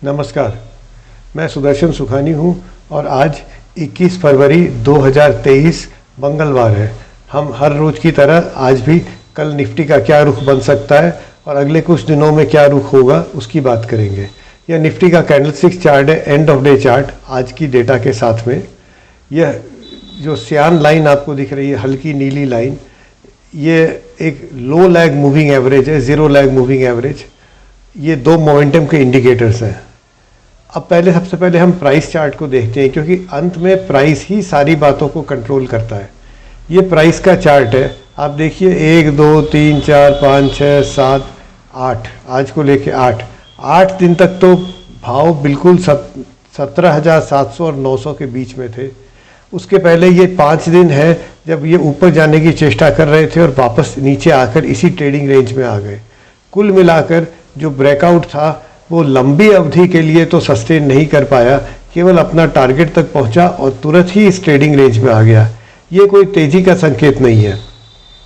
नमस्कार, मैं सुदर्शन सुखानी हूँ और आज 21 फरवरी 2023 मंगलवार है। हम हर रोज़ की तरह आज भी कल निफ्टी का क्या रुख बन सकता है और अगले कुछ दिनों में क्या रुख होगा उसकी बात करेंगे। यह निफ्टी का कैंडलस्टिक चार्ट है, एंड ऑफ डे चार्ट आज की डेटा के साथ में। यह जो सियान लाइन आपको दिख रही है, हल्की नीली लाइन, ये एक लो लैग मूविंग एवरेज है, ज़ीरो लैग मूविंग एवरेज। ये दो मोमेंटम के इंडिकेटर्स हैं। अब सबसे पहले हम प्राइस चार्ट को देखते हैं, क्योंकि अंत में प्राइस ही सारी बातों को कंट्रोल करता है। ये प्राइस का चार्ट है, आप देखिए 1 2 3 4 5 6 7 8, आज को लेके 8 दिन तक तो भाव बिल्कुल 17,700 और 900 के बीच में थे। उसके पहले ये 5 दिन है जब ये ऊपर जाने की चेष्टा कर रहे थे और वापस नीचे आकर इसी ट्रेडिंग रेंज में आ गए। कुल मिलाकर जो ब्रेकआउट था वो लंबी अवधि के लिए तो सस्टेन नहीं कर पाया, केवल अपना टारगेट तक पहुंचा और तुरंत ही इस ट्रेडिंग रेंज में आ गया। ये कोई तेज़ी का संकेत नहीं है।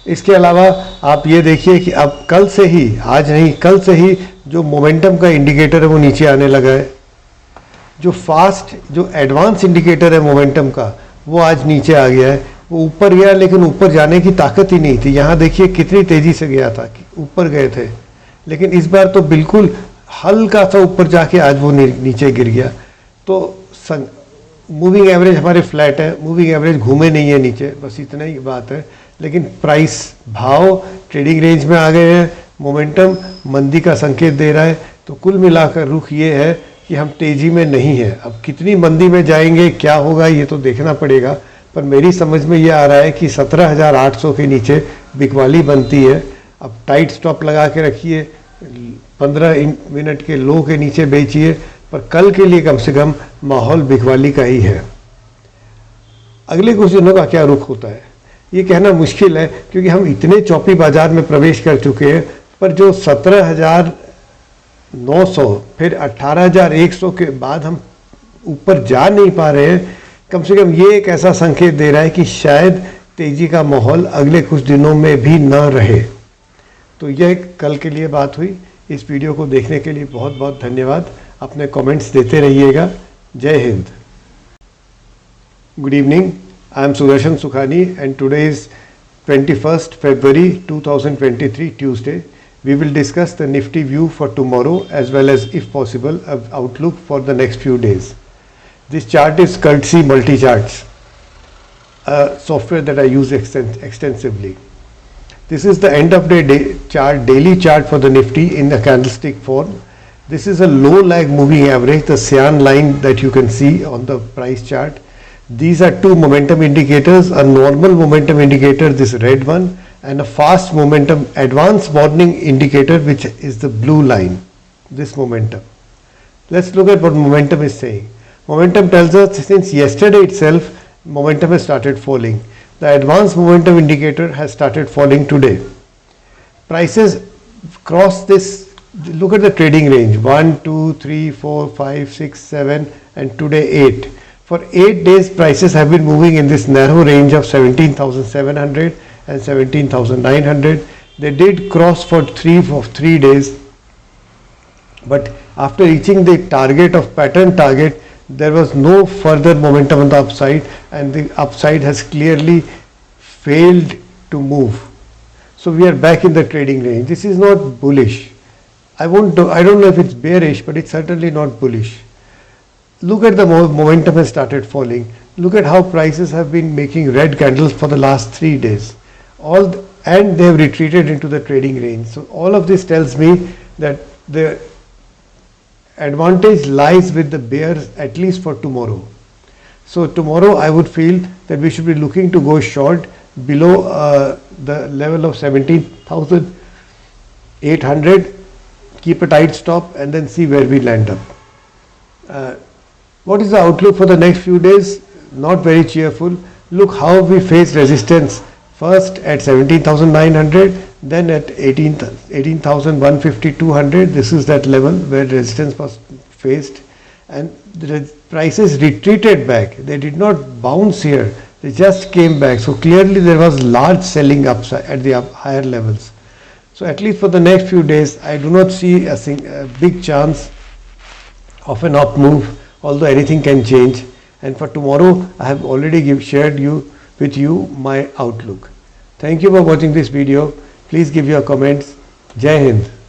इसके अलावा आप ये देखिए कि अब कल से ही, आज नहीं कल से ही, जो मोमेंटम का इंडिकेटर है वो नीचे आने लगा है। जो एडवांस इंडिकेटर है मोमेंटम का वो आज नीचे आ गया है। वो ऊपर गया लेकिन ऊपर जाने की ताकत ही नहीं थी। यहाँ देखिए कितनी तेज़ी से गया था, कि ऊपर गए थे, लेकिन इस बार तो बिल्कुल हल्का सा ऊपर जाके आज वो नीचे गिर गया। तो मूविंग एवरेज हमारे फ्लैट है, मूविंग एवरेज घूमे नहीं है नीचे, बस इतना ही बात है। लेकिन प्राइस भाव ट्रेडिंग रेंज में आ गए हैं, मोमेंटम मंदी का संकेत दे रहा है। तो कुल मिलाकर रुख ये है कि हम तेज़ी में नहीं है। अब कितनी मंदी में जाएंगे, क्या होगा, ये तो देखना पड़ेगा। पर मेरी समझ में ये आ रहा है कि 17,800 के नीचे बिकवाली बनती है। अब टाइट स्टॉप लगा के रखिए, 15 मिनट के लो के नीचे बेचिए, पर कल के लिए कम से कम माहौल बिकवाली का ही है। अगले कुछ दिनों का क्या रुख होता है ये कहना मुश्किल है, क्योंकि हम इतने चौपी बाजार में प्रवेश कर चुके हैं। पर जो 17,900 फिर 18,100 के बाद हम ऊपर जा नहीं पा रहे हैं, कम से कम ये एक ऐसा संकेत दे रहा है कि शायद तेज़ी का माहौल अगले कुछ दिनों में भी न रहे। तो यह कल के लिए बात हुई। इस वीडियो को देखने के लिए बहुत बहुत धन्यवाद। अपने कमेंट्स देते रहिएगा। जय Hind. Good evening, I am Sudarshan Sukhani and today is 21st February 2023 Tuesday. We will discuss the Nifty View for tomorrow as well as, if possible, an outlook for the next few days. This chart is courtesy multi-charts, a software that I use extensively. This is the end of day chart, daily chart for the Nifty in the candlestick form. This is a low lag moving average, the cyan line that you can see on the price chart. These are two momentum indicators, a normal momentum indicator, this red one, and a fast momentum advanced warning indicator, which is the blue line, this momentum. Let's look at what momentum is saying. Momentum tells us since yesterday itself, momentum has started falling. The advanced momentum indicator has started falling today. Prices cross this, look at the trading range, 1 2 3 4 5 6 7 and today 8. For 8 days prices have been moving in this narrow range of 17,700 and 17,900. They did cross for 3 days, but after reaching the target of pattern target, there was no further momentum on the upside, and the upside has clearly failed to move. So we are back in the trading range. This is not bullish. I don't know if it's bearish, but it's certainly not bullish. Look at the momentum has started falling. Look at how prices have been making red candles for the last 3 days. And they have retreated into the trading range. So all of this tells me that the advantage lies with the bears, at least for tomorrow. So tomorrow I would feel that we should be looking to go short below the level of 17,800, keep a tight stop and then see where we land up. What is the outlook for the next few days? Not very cheerful. Look how we face resistance. First at 17,900, then at 18,150, 200. This is that level where resistance was faced, and the prices retreated back. They did not bounce here. They just came back. So clearly there was large selling upside at the higher levels. So at least for the next few days, I do not see a big chance of an up move, although anything can change. And for tomorrow, I have already shared with you my outlook. Thank you for watching this video. Please give your comments. Jai Hind.